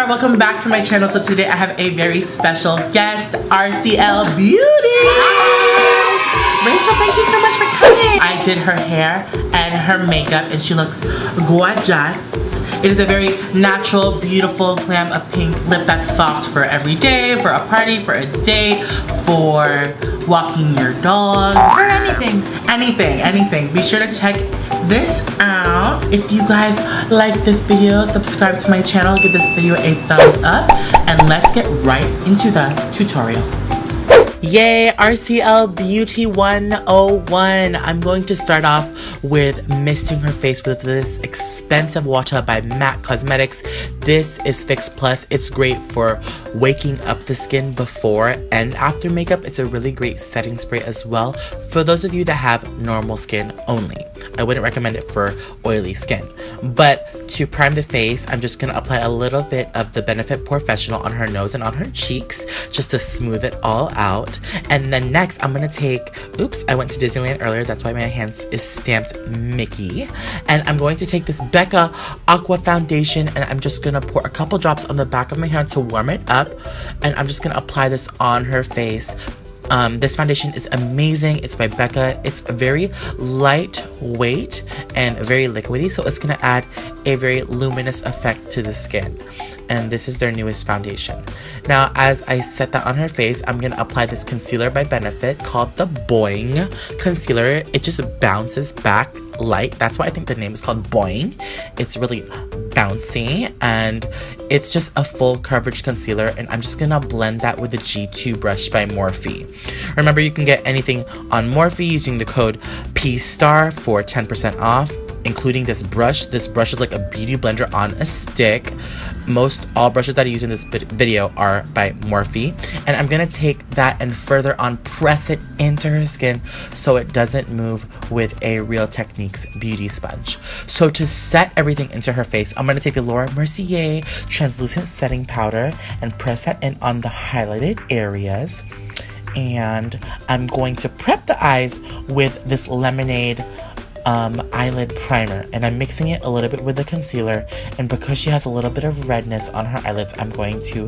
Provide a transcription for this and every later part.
PatrickStarrr. Welcome back to my channel. So today I have a very special guest, RCL Beauty. Rachel, thank you so much for coming. I did her hair and her makeup and she looks gorgeous. It is a very natural, beautiful glam of pink lip that's soft for every day, for a party, for a date, for walking your dog. For anything. Anything. Be sure to check this out. If you guys like this video, subscribe to my channel, give this video a thumbs up, and let's get right into the tutorial. Yay, RCL Beauty 101. I'm going to start off with misting her face with this expensive water by MAC Cosmetics. This is Fix Plus. It's great for waking up the skin before and after makeup. It's a really great setting spray as well for those of you that have normal skin only. I wouldn't recommend it for oily skin. But to prime the face, I'm just going to apply a little bit of the Benefit Professional on her nose and on her cheeks just to smooth it all out. And then next, I'm going to take, oops, I went to Disneyland earlier. That's why my hands is stamped Mickey. And I'm going to take this Becca Aqua Foundation and I'm just going to pour a couple drops on the back of my hand to warm it up. And I'm just going to apply this on her face. This foundation is amazing. It's by Becca. It's very lightweight and very liquidy, so it's gonna add a very luminous effect to the skin. And this is their newest foundation. Now, as I set that on her face, I'm gonna apply this concealer by Benefit called the Boing Concealer. It just bounces back light. That's why I think the name is called Boing. It's really bouncy and it's just a full coverage concealer, and I'm just gonna blend that with the G2 brush by Morphe. Remember, you can get anything on Morphe using the code PSTARRR for 10% off, including this brush. This brush is like a beauty blender on a stick. All brushes that I use in this video are by Morphe. And I'm gonna take that and further on press it into her skin so it doesn't move with a Real Techniques beauty sponge. So to set everything into her face, I'm gonna take the Laura Mercier translucent setting powder and press that in on the highlighted areas. And I'm going to prep the eyes with this Lemonade eyelid primer, and I'm mixing it a little bit with the concealer. And because she has a little bit of redness on her eyelids, I'm going to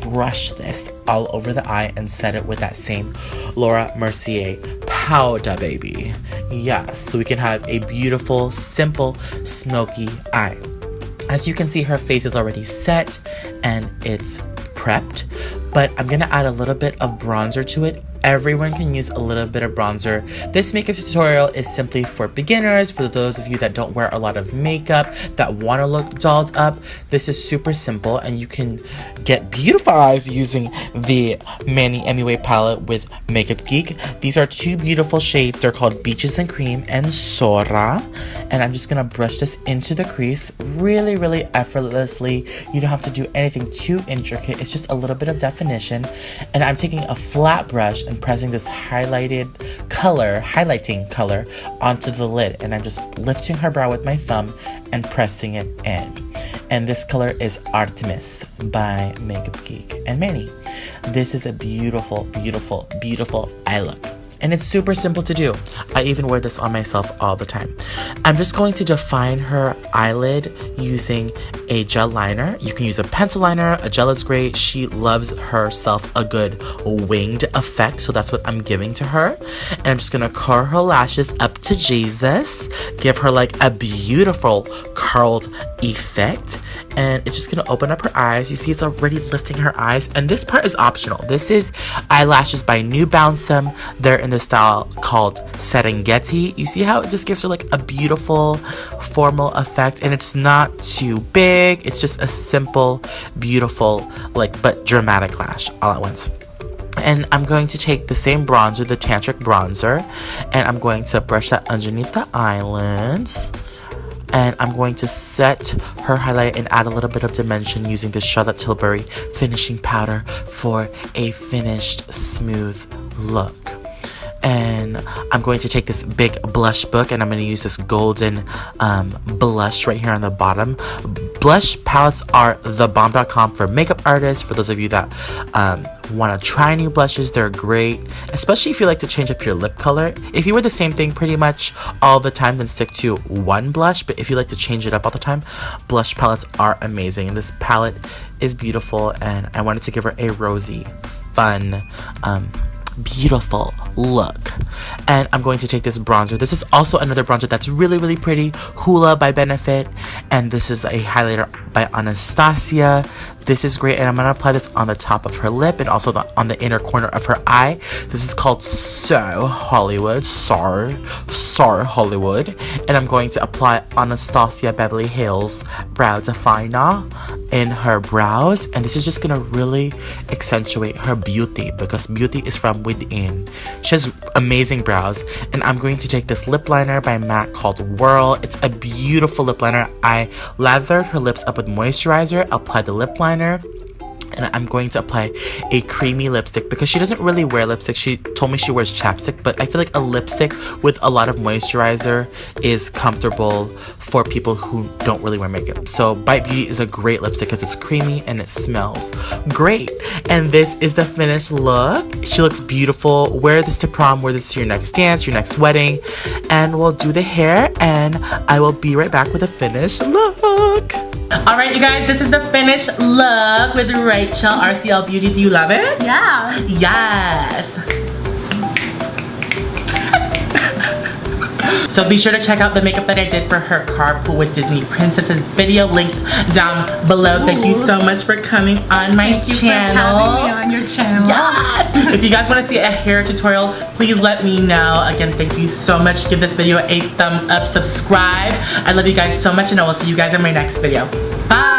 brush this all over the eye and set it with that same Laura Mercier powder, baby. Yes, so we can have a beautiful, simple, smoky eye. As you can see, her face is already set and it's prepped, but I'm gonna add a little bit of bronzer to it. Everyone can use a little bit of bronzer. This makeup tutorial is simply for beginners, for those of you that don't wear a lot of makeup, that want to look dolled up. This is super simple, and you can get beautiful eyes using the Manny MUA palette with Makeup Geek. These are two beautiful shades. They're called Beaches and Cream and Sora. And I'm just gonna brush this into the crease really, really effortlessly. You don't have to do anything too intricate. It's just a little bit of definition. And I'm taking a flat brush and pressing this highlighting color onto the lid, and I'm just lifting her brow with my thumb and pressing it in. And this color is Artemis by Makeup Geek and Manny. This is a beautiful, beautiful, beautiful eye look. And it's super simple to do. I even wear this on myself all the time. I'm just going to define her eyelid using a gel liner. You can use a pencil liner. A gel is great. She loves herself a good winged effect, so that's what I'm giving to her. And I'm just gonna curl her lashes up to Jesus. Give her like a beautiful curled effect. And it's just gonna open up her eyes. You see it's already lifting her eyes. And this part is optional. This is eyelashes by New Balsam. They're in the style called Serengeti. You see how it just gives her like a beautiful formal effect, and it's not too big. It's just a simple, beautiful, like, but dramatic lash all at once. And I'm going to take the same bronzer, the Tantric bronzer, and I'm going to brush that underneath the eyelids. And I'm going to set her highlight and add a little bit of dimension using the Charlotte Tilbury finishing powder for a finished, smooth look. And I'm going to take this big blush book and I'm going to use this golden blush right here on the bottom. Blush palettes are thebomb.com for makeup artists. For those of you that want to try new blushes, they're great, especially if you like to change up your lip color. If you wear the same thing pretty much all the time, then stick to one blush. But if you like to change it up all the time, blush palettes are amazing. And this palette is beautiful, and I wanted to give her a rosy, fun, beautiful look. And I'm going to take this bronzer. This is also another bronzer that's really, really pretty. Hoola by Benefit. And this is a highlighter by Anastasia. This is great, and I'm going to apply this on the top of her lip and also on the inner corner of her eye. This is called SARR Hollywood. And I'm going to apply Anastasia Beverly Hills Brow Definer in her brows. And this is just going to really accentuate her beauty, because beauty is from within. She has amazing brows. And I'm going to take this lip liner by MAC called Whirl. It's a beautiful lip liner. I lathered her lips up with moisturizer, applied the lip liner, and I'm going to apply a creamy lipstick because she doesn't really wear lipstick. She told me she wears chapstick, but I feel like a lipstick with a lot of moisturizer is comfortable for people who don't really wear makeup. So Bite Beauty is a great lipstick because it's creamy and it smells great. And this is the finished look. She looks beautiful. Wear this to prom, wear this to your next dance, your next wedding, and we'll do the hair, and I will be right back with a finished look. Alright, you guys, this is the finished look with Rachel, RCL Beauty. Do you love it? Yeah. Yes. So be sure to check out the makeup that I did for her Carpool with Disney Princesses video, linked down below. Ooh. Thank you so much for coming on my channel. Thank you for having me on your channel. Yes. If you guys want to see a hair tutorial, please let me know. Again, thank you so much. Give this video a thumbs up, subscribe. I love you guys so much, and I will see you guys in my next video. Bye.